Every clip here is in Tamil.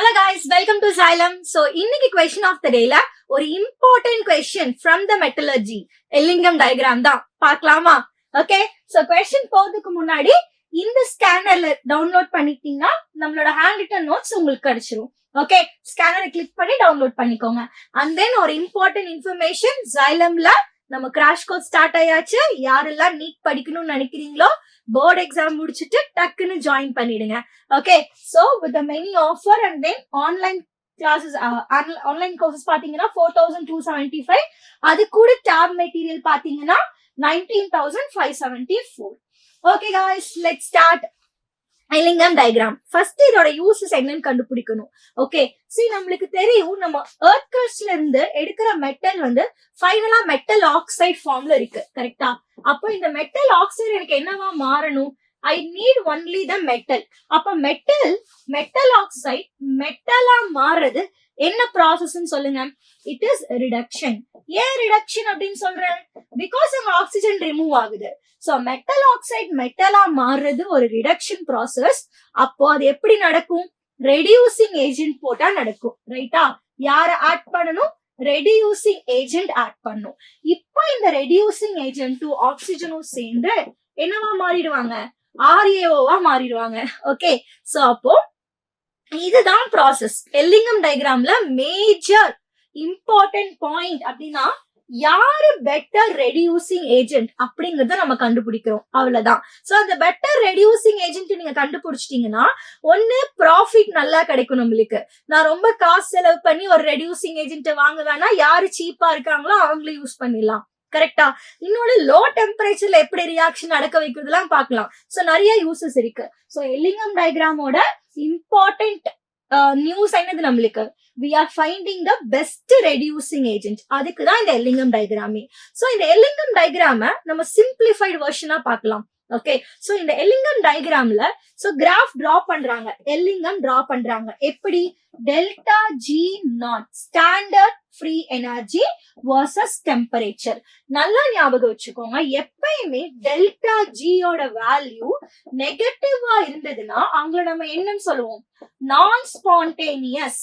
Hello guys, welcome to Xylem. So, இன்னைக்கு question of the dayல ஒரு important question from the metallurgy Ellingham diagram தான் பார்க்கலாமா? Okay, so question போறதுக்கு முன்னாடி இந்த ஸ்கேனர்ல டவுன்லோட் பண்ணிட்டீங்கன்னா நம்மளோட ஹேண்ட் ரிட்டன் நோட்ஸ் உங்களுக்கு கிடைச்சிரும். ஓகே, ஸ்கேனரை கிளிக் பண்ணி டவுன்லோட் பண்ணிக்கோங்க. அண்ட் தென் ஒரு இம்பார்ட்டன்ட் இன்ஃபர்மேஷன், Xylemல நம்ம கிராஷ் கோர்ஸ் ஸ்டார்ட் ஆயாச்சு. யாரெல்லாம் நீட் படிக்கணும்னு நினைக்கிறீங்களோ போர்டு எக்ஸாம் முடிச்சுட்டு டக்குன்னு ஜாயின் பண்ணிடுங்க. Okay, so with many offer and then online classes, online courses பாத்தீங்கன்னா 4275, அது கூட டேப் மெட்டீரியல் பாத்தீங்கன்னா 19574. Okay guys, let's start Ellingham diagram. First இதோட யூசஸ் என்னன்னு கண்டுபிடிக்கணும். ஓகே, see நம்மளுக்கு தெரியும் நம்ம எர்த் கிரஸ்ட்ல இருந்து எடுக்கிற மெட்டல் வந்து ஃபைனலா மெட்டல் ஆக்சைடு ஃபார்ம்ல இருக்கு, கரெக்டா? அப்போ இந்த மெட்டல் ஆக்சைடு எனக்கு என்னவா மாறணும்? I need only the metal. அப்ப மெட்டல் ஆக்சைடு மெட்டலா மாறுறது என்ன ப்ராசஸ்ன்னு சொல்லுங்க. It is reduction. ஏன் ரிடக்ஷன் அப்படின்னு சொல்றேன்? பிகாஸ் அங்க ஆக்சிஜன் ரிமூவ் ஆகுது. சோ மெட்டல் ஆக்சைடு மெட்டலா மாறுறது ஒரு ரிடக்ஷன் ப்ராசஸ். அப்போ அது எப்படி நடக்கும்? ரெடியூசிங் ஏஜென்ட் போட்டா நடக்கும், ரைட்டா? யார ஆட் பண்ணணும்? ரெடியூசிங் ஏஜென்ட் ஆட் பண்ணும். இப்போ இந்த ரெடியூசிங் ஏஜென்ட்டும் ஆக்சிஜனும் சேர்ந்து என்னவா மாறிடுவாங்க? RaOவா மாறிடுவாங்க. ஓகே, சோ அப்போ இதுதான் ப்ராசஸ். எல்லிங்கம் டயக்ராம்ல மேஜர் இம்பார்ட்டன்ட் பாயிண்ட் அப்படின்னா யாரு பெட்டர் ரெடியூசிங் ஏஜென்ட் அப்படிங்கறத நம்ம கண்டுபிடிக்கிறோம், அவ்வளவுதான். சோ அந்த பெட்டர் ரெடியூசிங் ஏஜென்ட் நீங்க கண்டுபிடிச்சிட்டீங்கன்னா ஒண்ணு ப்ராஃபிட் நல்லா கிடைக்கும் நம்மளுக்கு. நான் ரொம்ப காசு செலவு பண்ணி ஒரு ரெடியூசிங் ஏஜென்ட் வாங்க வேணா, யாரு சீப்பா இருக்காங்களோ அவங்களே யூஸ் பண்ணிடலாம், கரெக்டா? இன்னொரு லோ டெம்பரேச்சர்ல எப்படி ரியாக்ஷன் நடக்க வைக்கிறதுலாம் பார்க்கலாம். சோ நிறைய யூசஸ் இருக்கு. சோ எல்லிங்கம் டயக்ராமோட இம்பார்ட்டன்ட் நியூஸ் என்னது நம்மளுக்கு? we are finding the best reducing agent. அதுக்கு தான் இந்த எல்லிங்கம் டயக்ராமே. சோ இந்த எல்லிங்கம் டயக்ராம நம்ம சிம்பிளிஃபைடு வெர்ஷனா பார்க்கலாம். ஓகே, சோ இந்த எல்லிங்கம் டயக்ராம்ல சோ கிராஃப் டிரா பண்றாங்க, எல்லிங்கம் டிரா பண்றாங்க. எப்படி? Delta G naught standard free energy versus temperature. நல்லா ஞாபகம் வச்சுக்கோங்க, எப்பயுமே டெல்டா ஜியோட வேல்யூ நெகட்டிவா இருந்ததுன்னா அவங்கள நம்ம என்னன்னு சொல்லுவோம்? நான் ஸ்பான்டேனியஸ்,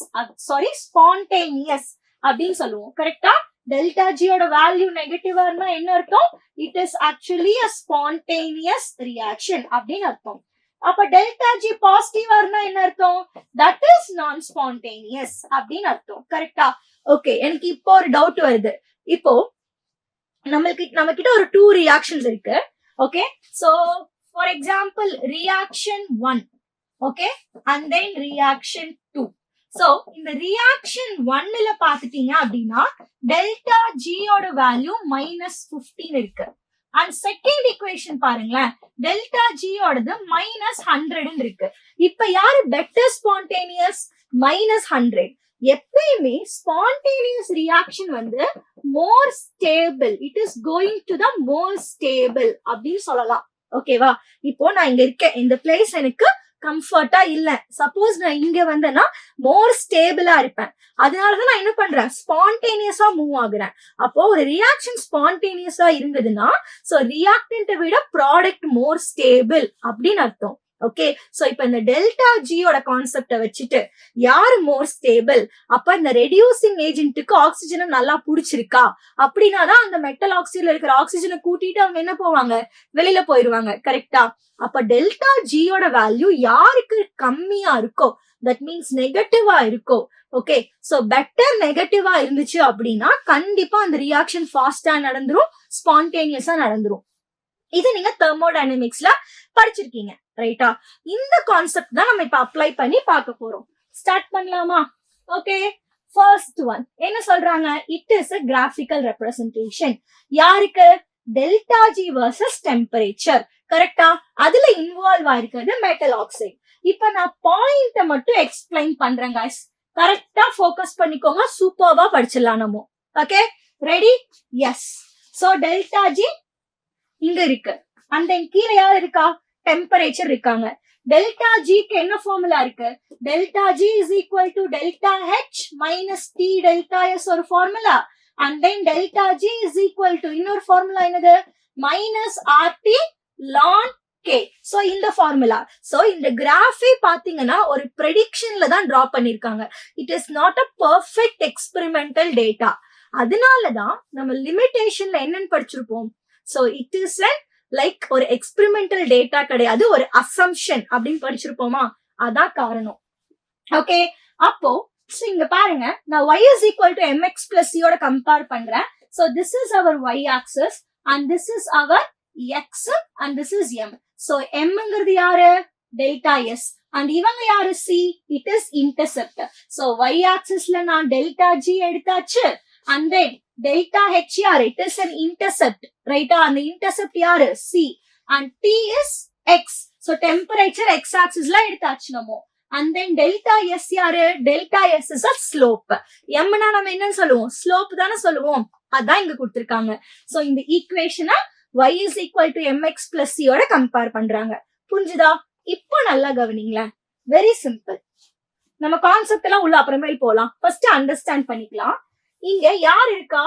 ஸ்பான்டேனியஸ் அப்படின்னு சொல்லுவோம், கரெக்டா? டெல்டா ஜியோட வேல்யூ நெகட்டிவா இருந்தா என்ன அர்த்தம்? It is actually a spontaneous reaction அப்படின்னு அர்த்தம். அப்ப டெல்டா ஜி பாசிட்டிவா இருந்தா என்ன அர்த்தம்? தட் இஸ் நான் ஸ்பான்டேனியஸ் அப்படின்னு அர்த்தம், கரெக்டா? ஓகே, எனக்கு இப்போ ஒரு டவுட் வருது. இப்போ நம்ம கிட்ட ஒரு 2 ரியாக்ஷன்ஸ் இருக்கு. Okay, so for example reaction 1, okay, and then reaction 2. So இந்த ரியாக்ஷன் 1ல பாத்துட்டீங்க அப்படின்னா டெல்டா ஜியோட வேல்யூ -15 இருக்கு. அண்ட் செகண்ட் ஈக்குவேஷன் பாருங்களேன், டெல்டா ஜியோடது -100 இருக்கு. இப்ப யாரு பெட்டர் ஸ்பான்டேனியஸ்? -100. எப்பயுமே ஸ்பான்டேனியஸ் ரியாக்ஷன் வந்து மோர் stable, it is going to the more stable அப்படின்னு சொல்லலாம். ஓகேவா? இப்போ நான் இங்க இருக்கேன், இந்த பிளேஸ் எனக்கு கம்ஃபர்ட்டா இல்ல. சப்போஸ் நான் இங்க வந்தேன்னா மோர் ஸ்டேபிளா இருப்பேன். அதனாலதான் நான் என்ன பண்றேன்? ஸ்பான்டேனியஸா மூவ் ஆகுறேன். அப்போ ஒரு ரியாக்ஷன் ஸ்பான்டேனியஸா இருந்ததுன்னா சோ ரியாக்டன்ட்டை விட ப்ராடக்ட் மோர் ஸ்டேபிள் அப்படின்னு அர்த்தம். ஓகே, சோ இப்ப இந்த டெல்டா ஜியோட கான்செப்ட வச்சுட்டு யாரு மோர் ஸ்டேபிள்? அப்ப இந்த ரெடியூசிங் ஏஜென்ட்டுக்கு ஆக்சிஜனை நல்லா புடிச்சிருக்கா அப்படின்னாதான் அந்த மெட்டல் ஆக்சைடுல இருக்கிற ஆக்சிஜனை கூட்டிட்டு அவங்க என்ன போவாங்க? வெளியில போயிருவாங்க, கரெக்டா? அப்ப டெல்டா ஜியோட வேல்யூ யாருக்கு கம்மியா இருக்கோ, தட் மீன்ஸ் நெகட்டிவா இருக்கோ, ஓகே, சோ பெட்டர் நெகட்டிவா இருந்துச்சு அப்படின்னா கண்டிப்பா அந்த ரியாக்ஷன் ஃபாஸ்டா நடந்துரும், ஸ்பான்டேனியஸா நடந்துரும். இது நீங்க தெர்மோடைனமிக்ஸ்ல படிச்சிருக்கீங்க, ரைட்டா? இந்த கான்செப்ட் தான் நம்ம இப்ப அப்ளை பண்ணி பார்க்க போறோம். ஸ்டார்ட் பண்ணலாமா? ஓகே, ஃபர்ஸ்ட் ஒன் என்ன சொல்றாங்க? It is a graphical representation. யாருக்கு? டெல்டா ஜி வர்சஸ் டெம்பரேச்சர், கரெக்டா? அதுல இன்வால்வ் ஆயிருக்கிறது மெட்டல் ஆக்சைடு. இப்ப நான் பாயிண்ட மட்டும் எக்ஸ்பிளைன் பண்றேன் guys. கரெக்டா ஃபோக்கஸ் பண்ணிக்கோங்க, சூப்பர்வா படிச்சிடலாம் நம்ம. Okay, ready? Yes. So delta G இங்க இருக்கு, அந்த கீழே யார் இருக்கா? டெம்பரேச்சர் இருக்காங்க. டெல்டா ஜிக்கு என்ன ஃபார்முலா இருக்கு? Delta G is equal to delta H minus T delta S ஒரு formula. And then delta G is equal to இன்னொரு ஃபார்முலா என்னது? Minus RT ln okay, so இந்த ஃபார்முலா, சோ இந்த கிராஃபே பாத்தீங்கன்னா ஒரு ப்ரெடிக்ஷன்ல தான் டிரா பண்ணிருக்காங்க. It is not a perfect experimental data. அதனாலதான் நம்ம லிமிடேஷன்ல என்னன்னு படிச்சிருப்போம். சோ இட் இஸ் லைக் ஒரு எக்ஸ்பெரிமெண்டல் டேட்டா கிடையாது, ஒரு அசம்ஷன் அப்படின்னு படிச்சிருப்போமா, அதான் காரணம். ஓகே, அப்போ இங்க பாருங்க, நான் y is equal to mx plus c ஓட கம்பேர் பண்றேன். So this is our y axis and this is our x and this is m. So m ங்கிறது யாரு, delta s, and இவங்க யாரு, c, it is intercept. So y axisல நான் delta g எடுத்தாச்சு, and then delta h யாரு, it is an intercept, right? அந்த intercept யாரு, c, and t is x. So temperature x axisல எடுத்தாச்சு நம்ம. And then delta s யாரு, delta s is a slope. m னா நம்ம என்ன சொல்லுவோம், slope தானே சொல்லுவோம், அதான் இங்க கொடுத்திருக்காங்க. சோ இந்த ஈக்குவேஷனை y is equal to mx plus c ஓட கம்பேர் பண்றாங்க. புரிஞ்சுதா? இப்போ நல்லா கவனிங்களேன், வெரி சிம்பிள். நம்ம கான்செப்ட் எல்லாம் உள்ள அப்புறமேல் போலாம், ஃபர்ஸ்ட் அண்டர்ஸ்டாண்ட் பண்ணிக்கலாம். இங்க யார் இருக்கா,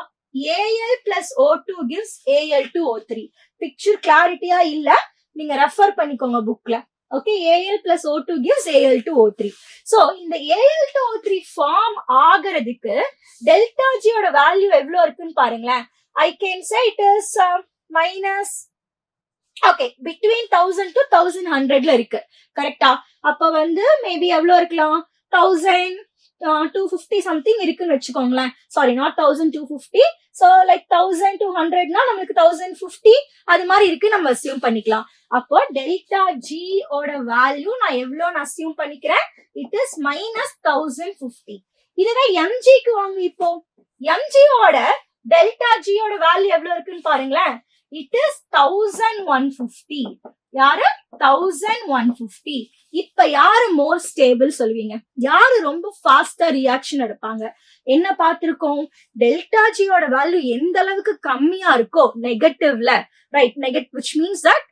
Al plus O2 gives Al2O3. Picture கிளாரிட்டியா இல்ல, நீங்க ரெஃபர் பண்ணிக்கோங்க புக்ல. Okay, Al plus O2 gives Al2O3. So இந்த Al2O3 ஃபார்ம் ஆகிறதுக்கு டெல்டா ஜி ஓட வேல்யூ எவ்வளவு இருக்குன்னு பாருங்களேன். I can say it is minus, okay, between 1000 to 1100ல இருக்கு, கரெக்டா? அப்ப வந்து மேபி எவ்வளவு இருக்கலாம், 1250 சம்திங் இருக்குன்னு வச்சுக்கோங்களேன். Sorry, not 1250. சோ லைக் 1200னா நம்மளுக்கு 1050 அது மாதிரி இருக்கு நம்ம அசியூம் பண்ணிக்கலாம். அப்போ டெல்டா ஜி ஓட வேல்யூ நான் எவ்வளோன்னு அசியூம் பண்ணிக்கிறேன், இட் இஸ் minus 1050. இதுவே எம்ஜிக்கு வாங்க, இப்போ எம்ஜியோட டெல்டா ஜியோட வேல்யூ எவ்வளவு இருக்குன்னு பாருங்களேன், இட் இஸ் 1150. யாரு, 1150. இப்ப யாரு மோர் ஸ்டேபிள் சொல்லுவீங்க, யாரு ரொம்ப ஃபாஸ்டா ரியாக்ஷன் எடுப்பாங்க? என்ன பார்த்திருக்கோம், டெல்டா ஜியோட வேல்யூ எந்த அளவுக்கு கம்மியா இருக்கோ நெகட்டிவ்ல, right, negative which means that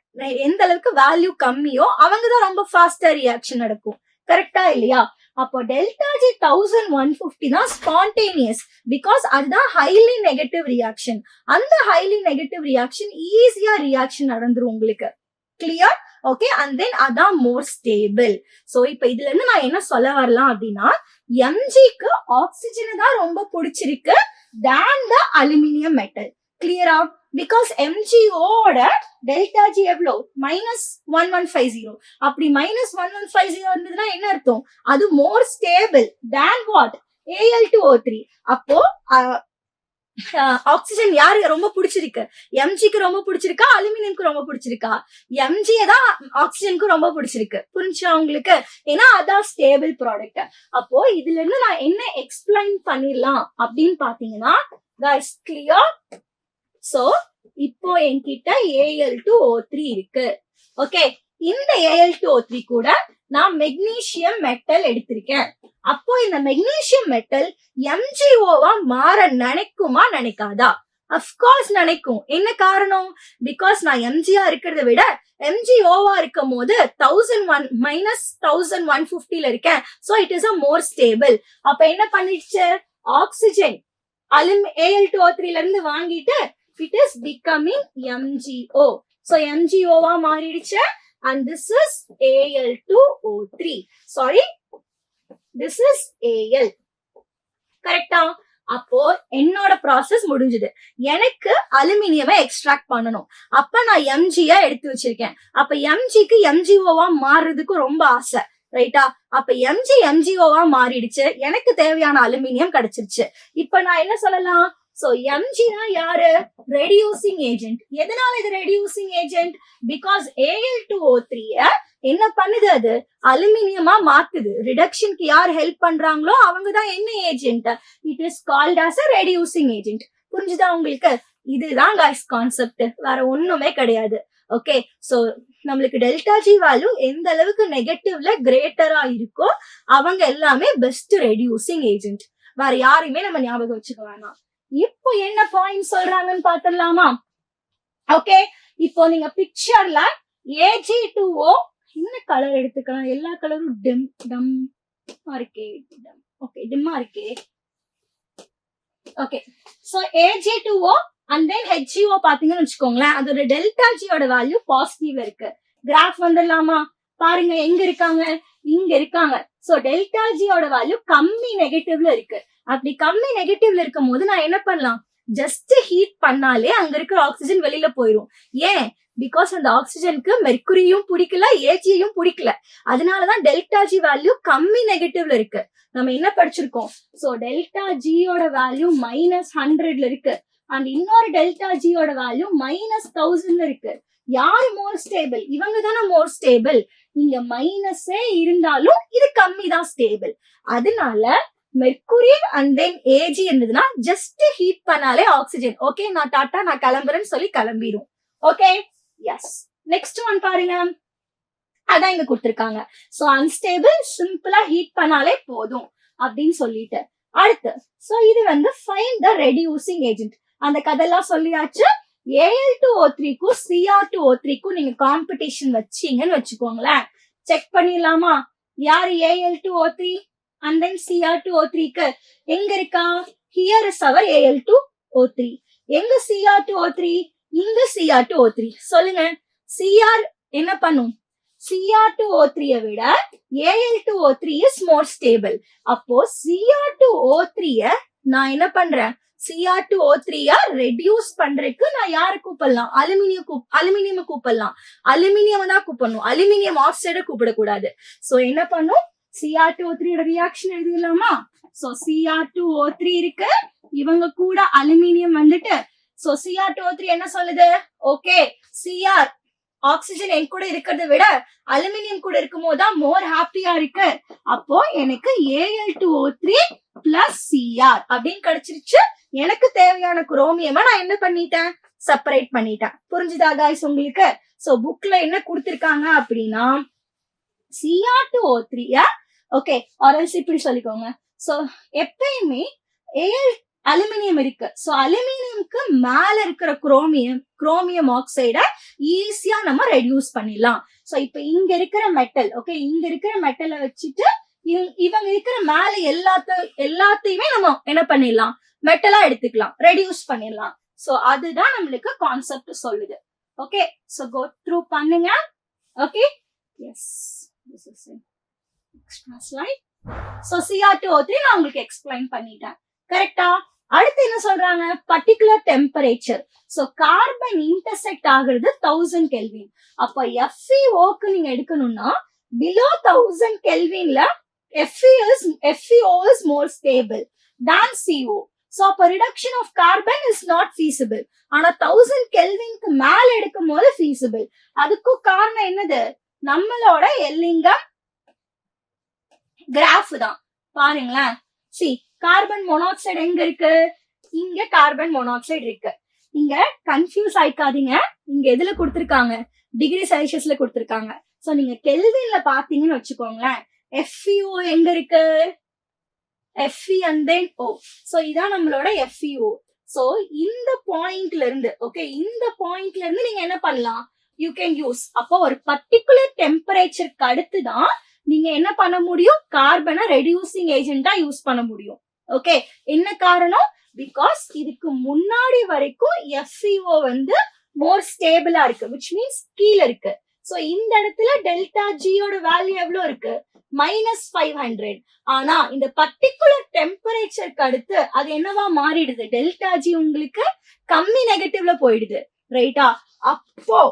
எந்த அளவுக்கு வேல்யூ கம்மியோ அவங்கதான் ரொம்ப ஃபாஸ்டா ரியாக்ஷன் நடக்கும், கரெக்டா இல்லையா? அப்போ டெல்டா ஜி 1150 தான் ஸ்பான்டேனியஸ், பிகாஸ் அதுதான் ஹைலி நெகட்டிவ் ரியாக்ஷன். அந்த ஹைலி நெகட்டிவ் ரியாக்ஷன் ஈஸியா ரியாக்ஷன் நடந்துரும் உங்களுக்கு, கிளியர்? ஓகே, அண்ட் தென் அதான் மோர் ஸ்டேபிள். சோ இப்ப இதுல இருந்து நான் என்ன சொல்ல வரலாம் அப்படின்னா, எம்ஜிக்கு ஆக்சிஜன் தான் ரொம்ப பிடிச்சிருக்கு than the அலுமினியம் மெட்டல், கிளியரா? பிகாஸ் எம்ஜிஓட டெல்டா ஜி எவ்வளோ, -1150. அப்படி -1150 இருந்ததுன்னா என்ன அர்த்தம், அது more stable than what, Al2O3. அப்போ ஆக்சிஜன் யாரு ரொம்ப பிடிச்சிருக்கு, எம்ஜிக்கு ரொம்ப பிடிச்சிருக்கா, அலுமினியம்க்கு ரொம்ப பிடிச்சிருக்கா? எம்ஜியை தான் ஆக்சிஜனுக்கு ரொம்ப பிடிச்சிருக்கு. புரிஞ்சா உங்களுக்கு? ஏன்னா அதான் ஸ்டேபிள் ப்ராடக்ட். அப்போ இதுல இருந்து நான் என்ன எக்ஸ்பிளைன் பண்ணிடலாம் அப்படின்னு பாத்தீங்கன்னா, guys clear? சோ இப்போ என்கிட்ட Al2O3 இருக்கு. ஓகே, இந்த Al2O3 கூட நான் மெக்னீசியம் மெட்டல் எடுத்திருக்கேன். அப்போ இந்த மெக்னீசியம் மெட்டல் எம்ஜிஓவா மாற நினைக்குமா நினைக்காதா? அப்கோர்ஸ் நினைக்கும். என்ன காரணம்? பிகாஸ் நான் எம்ஜியா இருக்கிறத விட எம்ஜிஓவா இருக்கும் போது 1150ல இருக்கேன். So it is a more stable. அப்ப என்ன பண்ணிடுச்சு, ஆக்சிஜன் Al2O3ல இருந்து வாங்கிட்டு it is becoming MgO. So MgO-வா மாறிடுச்சு, and this is Al2O3. Sorry, this is Al. கரெக்டா? அப்போ என்னோட ப்ராசஸ் முடிஞ்சது. எனக்கு அலுமினியமை எக்ஸ்ட்ராக்ட் பண்ணணும். அப்ப நான் எம்ஜியா எடுத்து வச்சிருக்கேன். அப்ப எம்ஜிக்கு எம்ஜிஓவா மாறுறதுக்கு ரொம்ப ஆசை, ரைட்டா? அப்ப எம்ஜிஓவா மாறிடுச்சு, எனக்கு தேவையான அலுமினியம் கிடைச்சிருச்சு. இப்ப நான் என்ன சொல்லலாம், சோ எம்ஜினா யாரு, ரெடியூசிங் ஏஜென்ட். எதனால இது ரெடியூசிங் ஏஜென்ட்? பிகாஸ் Al2O3 என்ன பண்ணுது, அது அலுமினியமா மாத்துது. ரிடக்ஷனுக்கு யார் ஹெல்ப் பண்றாங்களோ அவங்கதான் என்ன agent, it is called as a reducing agent. புரிஞ்சுதா உங்களுக்கு? இதுதான் guys கான்செப்ட், வேற ஒண்ணுமே கிடையாது. ஓகே, சோ நம்மளுக்கு டெல்டா ஜி வேல்யூ எந்த அளவுக்கு நெகட்டிவ்ல கிரேட்டரா இருக்கோ அவங்க எல்லாமே பெஸ்ட் ரெடியூசிங் ஏஜென்ட். வேற யாரையுமே நம்ம ஞாபகம் வச்சுக்க வேணாம். இப்போ என்ன பாயிண்ட் சொல்றாங்கன்னு பாத்துடலாமா? ஓகே, இப்போ நீங்க பிக்சர்ல Ag2O என்ன கலர் எடுத்துக்கலாம், எல்லா கலரும் டிம்மா இருக்கே, ஓகே டிம்மா இருக்கே. Okay, so Ag2O and then HgO பாத்தீங்கன்னு வச்சுக்கோங்களேன், அதோட டெல்டா ஜியோட வேல்யூ பாசிட்டிவ்ல இருக்கு. கிராஃப் வந்துடலாமா? பாருங்க எங்க இருக்காங்க, இங்க இருக்காங்க. சோ டெல்டா ஜியோட வேல்யூ கம்மி நெகட்டிவ்ல இருக்கு. அப்படி கம்மி நெகட்டிவ்ல இருக்கும் போது நான் என்ன பண்ணலாம், ஜஸ்ட் ஹீட் பண்ணாலே அங்க இருக்கிற ஆக்சிஜன் வெளியில போயிரும். ஏன்? பிகாஸ் அந்த ஆக்சிஜனுக்கு மெர்க்குரியும் பிடிக்கல, ஏஜியையும் பிடிக்கல. அதனாலதான் டெல்டா ஜி வேல்யூ கம்மி நெகட்டிவ்ல இருக்கு. நம்ம என்ன படிச்சிருக்கோம்? சோ டெல்டா ஜியோட வேல்யூ -100ல இருக்கு. அண்ட் இன்னொரு டெல்டா ஜியோட வேல்யூ -1000ல இருக்கு. யாரு மோர் ஸ்டேபிள்? இவங்க தானே மோர் ஸ்டேபிள். இங்க மைனஸே இருந்தாலும் இது கம்மி தான் ஸ்டேபிள். அதனால மெர்க்குரி அண்ட் தென் ஏஜி இருந்ததுன்னா ஜஸ்ட் ஹீட் பண்ணாலே ஆக்சிஜன் ஓகே, நான் டாட்டா நான் கிளம்புறேன்னு சொல்லி கிளம்பிடும். Okay, yes. நெக்ஸ்ட் ஒன் பாருங்க, அதான் இங்க கொடுத்திருக்காங்க. சோ அன்ஸ்டேபிள், சிம்பிளா ஹீட் பண்ணாலே போதும் அப்படின்னு சொல்லிட்டு அடுத்து. சோ இது வந்து ஃபைண்ட் த ரெடியூசிங் ஏஜென்ட். அந்த கதெல்லாம் சொல்லியாச்சு. Al2O3க்கும் Cr2O3க்கும் நீங்க காம்படிஷன் வச்சீங்கன்னு வச்சுக்கோங்களேன், செக் பண்ணிடலாமா? யாரு Al2O3 and then Cr2O3க்கு எங்க இருக்கா? Here is our Al2O3. எங்க Cr2O3? இங்க Cr2O3. சொல்லுங்க, Cr என்ன பண்ணும்? Cr2O3 விட Al2O3 is more stable. அப்போ Cr2O3 நான் என்ன பண்றேன்? Cr2O3 ரெடியூஸ் பண்றதுக்கு நான் யார கூப்பிடலாம்? அலுமினியம் கூப்பிடலாம். அலுமினியம் தான் கூப்பிடணும், அலுமினியம் ஆக்சைட கூப்பிடக்கூடாது. சோ என்ன பண்ணும்? Cr2O3 reaction எழுதிடலாமா? சோ Cr2O3 இருக்கு, இவங்க கூட அலுமினியம் வந்துட்டு. சோ Cr2O3 என்ன சொல்லுது? ஓகே, Cr ஆக்சிஜன் என் கூட இருக்கிறத விட அலுமினியம் கூட இருக்கும் போதுதான் மோர் ஹாப்பியா இருக்கு. அப்போ எனக்கு Al2O3 பிளஸ் Cr அப்படின்னு கிடைச்சிருச்சு. எனக்கு தேவையான குரோமியமா நான் என்ன பண்ணிட்டேன்? செப்பரேட் பண்ணிட்டேன். புரிஞ்சுதா guys உங்களுக்கு? சோ புக்ல என்ன கொடுத்திருக்காங்க அப்படின்னா Cr2O3 ஓகே, ஆர்எல்ஸ் இப்படி சொல்லிக்கோங்க. சோ எப்பயுமே அலுமினியம் இருக்கு. சோ அலுமினியம்க்கு மேல இருக்கிற குரோமியம் ஆக்சைட ஈஸியா நம்ம ரெடியூஸ் பண்ணிடலாம். சோ இப்ப இங்க இருக்கிற மெட்டல் ஓகே, இங்க இருக்கிற மெட்டலை வச்சுட்டு இவங்க இருக்கிற மேல எல்லாத்தையுமே நம்ம என்ன பண்ணிடலாம்? மெட்டலா எடுத்துக்கலாம், ரெடியூஸ் பண்ணிடலாம். சோ அதுதான் நம்மளுக்கு கான்செப்ட் சொல்லுது. ஓகே, சோ கோ த்ரூ பண்ணுங்க. Okay, yes, this is extra slide. So Cr2O3 நான் உங்களுக்கு எக்ஸ்பிளைன் பண்ணிட்டேன். கரெக்டா? அடுத்து என்ன சொல்றாங்க? Particular temperature. So carbon intersect ஆகுறது 1000 கெல்வின். அப்ப FeOக்கு நீங்க எடுக்கணும்னா below 1000 கெல்வின்ல FeO is more stable than CO. So அப்ப reduction of carbon is not feasible. ஆனா 1000 கெல்வின்க்கு மேல எடுக்கும் போது feasible. அதுக்கும் காரணம் என்னது? நம்மளோட எல்லிங்கம் கிராஃப் தான். பாருங்களேன், சி கார்பன் மோனாக்சைடு எங்க இருக்கு? இங்க கார்பன் மோனாக்சைடு இருக்கு. இங்க கன்ஃபியூஸ் ஆயிக்காதீங்க, இங்க எதுல கொடுத்திருக்காங்க? டிகிரி செல்சியஸ்ல கொடுத்திருக்காங்க. சோ நீங்க கெல்வின்ல பாத்தீங்கன்னு வச்சுக்கோங்களேன், FeO எங்க இருக்கு? Fe and then O. So இதான் நம்மளோட FeO. சோ இந்த பாயிண்ட்ல இருந்து ஓகே, இந்த பாயிண்ட்ல இருந்து நீங்க என்ன பண்ணலாம்? You can use. அப்போ ஒரு பர்டிகுலர் டெம்பரேச்சருக்கு அடுத்துதான் நீங்க என்ன பண்ண முடியும்? கார்பனை ரெடியூசிங் ஏஜென்டா யூஸ் பண்ண முடியும். ஓகே, என்ன காரணம்? பிகாஸ் இதுக்கு முன்னாடி வரைக்கும் FeO வந்து மோர் ஸ்டேபிளா இருக்கு, விச் மீன்ஸ் கீழே இருக்கு. சோ இந்த இடத்துல டெல்டா ஜியோட வேல்யூ எவ்வளவு இருக்கு? -500. ஆனா இந்த பர்டிகுலர் டெம்பரேச்சருக்கு அடுத்து அது என்னவா மாறிடுது? டெல்டா ஜி உங்களுக்கு கம்மி நெகட்டிவ்ல போயிடுது. ரைட்டா? அப்போ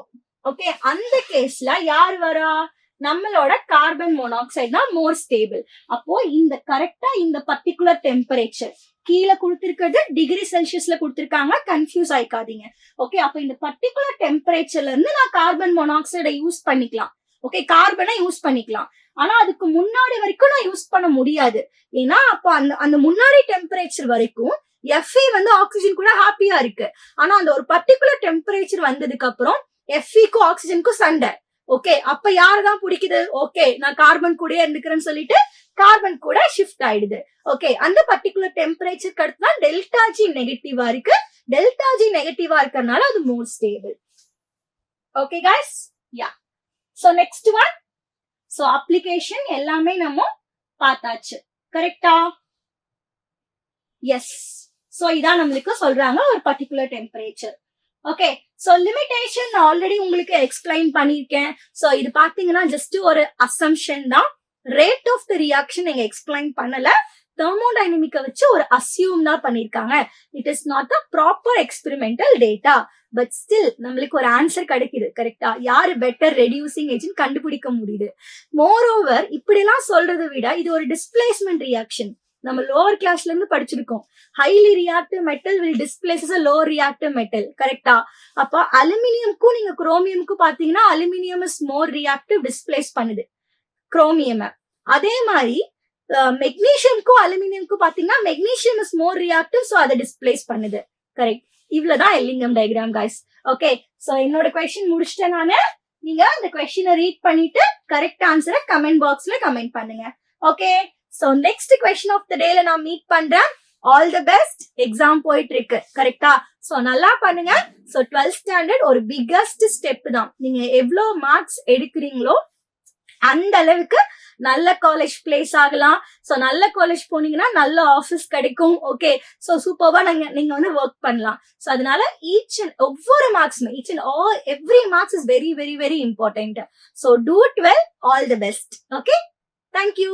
ஓகே, அந்த கேஸ்ல யார் வரா? நம்மளோட கார்பன் மோனாக்சைடு தான் மோர் ஸ்டேபிள். அப்போ இந்த கரெக்டா இந்த பர்டிகுலர் டெம்பரேச்சர் கீழே கொடுத்திருக்கிறது டிகிரி செல்சியஸ்ல கொடுத்திருக்காங்க, கன்ஃபியூஸ் ஆயிக்காதீங்க. ஓகே, அப்ப இந்த பர்டிகுலர் டெம்பரேச்சர்ல இருந்து நான் கார்பன் மோனாக்சைடை யூஸ் பண்ணிக்கலாம். ஓகே, கார்பனை யூஸ் பண்ணிக்கலாம். ஆனா அதுக்கு முன்னாடி வரைக்கும் நான் யூஸ் பண்ண முடியாது. ஏன்னா அப்ப அந்த முன்னாடி டெம்பரேச்சர் வரைக்கும் Fe வந்து ஆக்சிஜன் கூட ஹாப்பியா இருக்கு. ஆனா அந்த ஒரு பர்டிகுலர் டெம்பரேச்சர் வந்ததுக்கு அப்புறம் Feக்கும் ஆக்சிஜனுக்கும் சண்டை. ஓகே, அப்ப யாருதான் பிடிக்குது? ஓகே, நான் கார்பன் கூட இருந்துக்கிறேன்னு சொல்லிட்டு கார்பன் கூட ஷிஃப்ட் ஆயிடுது. ஓகே, அந்த பர்டிகுலர் டெம்பரேச்சருக்கு அடுத்து தான் டெல்டா ஜி நெகட்டிவா இருக்கு. டெல்டா ஜி நெகட்டிவா இருக்கறனால அது more stable. Okay guys, yeah. So next one. So application எல்லாமே நம்ம பார்த்தாச்சு. கரெக்டா? எஸ். சோ இதான் நம்மளுக்கு சொல்றாங்க ஒரு particular temperature. Okay, so limitation already உங்களுக்கு எக்ஸ்பிளைன் பண்ணிருக்கேன். சோ இது பாத்தீங்கன்னா ஜஸ்ட் ஒரு அசம்ஷன் தான். ரேட் ஆஃப் த ரியாக்ஷன் நீங்க எக்ஸ்பிளைன் பண்ணல, தெர்மோடைனமிக்க வச்சு ஒரு அசியூம் தான் பண்ணிருக்காங்க. It is not a proper experimental data, but still நம்மளுக்கு ஒரு ஆன்சர் கிடைக்குது. கரெக்டா? யாரு பெட்டர் ரெடியூசிங் ஏஜென்ட் கண்டுபிடிக்க முடியுது. மோர் ஓவர் இப்படி எல்லாம் சொல்றதை விட இது ஒரு டிஸ்பிளேஸ்மெண்ட் ரியாக்ஷன். நம்ம லோவர் கிளாஸ்ல இருந்து படிச்சிருக்கோம். Highly reactive metal will displays a low reactive metal. கரெக்டா? அப்ப அலுமினியம்க்கும் நீங்க குரோமியம்க்கும் பாத்தீங்கன்னா aluminium is more reactive, displays பண்ணுது குரோமியம். அதே மாதிரி மெக்னீஷியம்க்கும் அலுமினியம்க்கும் பாத்தீங்கன்னா magnesium is more reactive, so அதை டிஸ்பிளேஸ் பண்ணுது. கரெக்ட்? இவ்வளவுதான் எல்லிங்கம் டயக்ராம் கைஸ். ஓகே, சோ என்னோட கொஸ்டின் முடிச்சிட்டேன் நானு. நீங்க அந்த கொஸ்டினை ரீட் பண்ணிட்டு கரெக்ட் ஆன்சரை கமெண்ட் பாக்ஸ்ல கமெண்ட் பண்ணுங்க. Okay, so next question of the டேல நான் மீட் பண்றேன். All the best. எக்ஸாம் போயிட்டு இருக்கு. கரெக்டா? சோ நல்லா பண்ணுங்க. சோ 12th ஸ்டாண்டர்ட் ஒரு பிக்கஸ்ட் ஸ்டெப் தான். நீங்க எவ்வளவு மார்க்ஸ் எடுக்கிறீங்களோ அந்த அளவுக்கு நல்ல காலேஜ் பிளேஸ் ஆகலாம். சோ நல்ல காலேஜ் போனீங்கன்னா நல்ல ஆபீஸ் கிடைக்கும். ஓகே, சோ சூப்பர்வா நீங்க வந்து ஒர்க் பண்ணலாம். சோ அதனால ஒவ்வொரு மார்க்ஸுமே every marks is very very very important. So do it well. All the best. Okay, thank you.